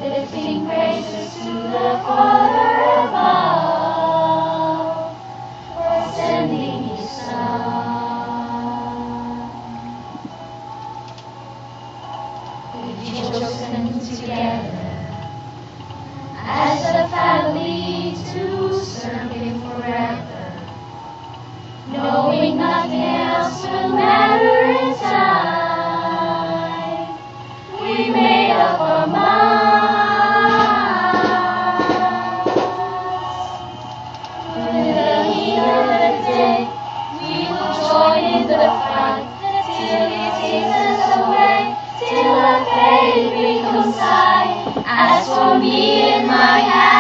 lifting praises to the Father above, for sending His Son. We've chosen together as a family to serve Him forever, knowing nothing else will matter in time. We made up our minds. In the heat of the day, we will join in the fight till He takes us away, till our fate becomes sight. As for me and my house,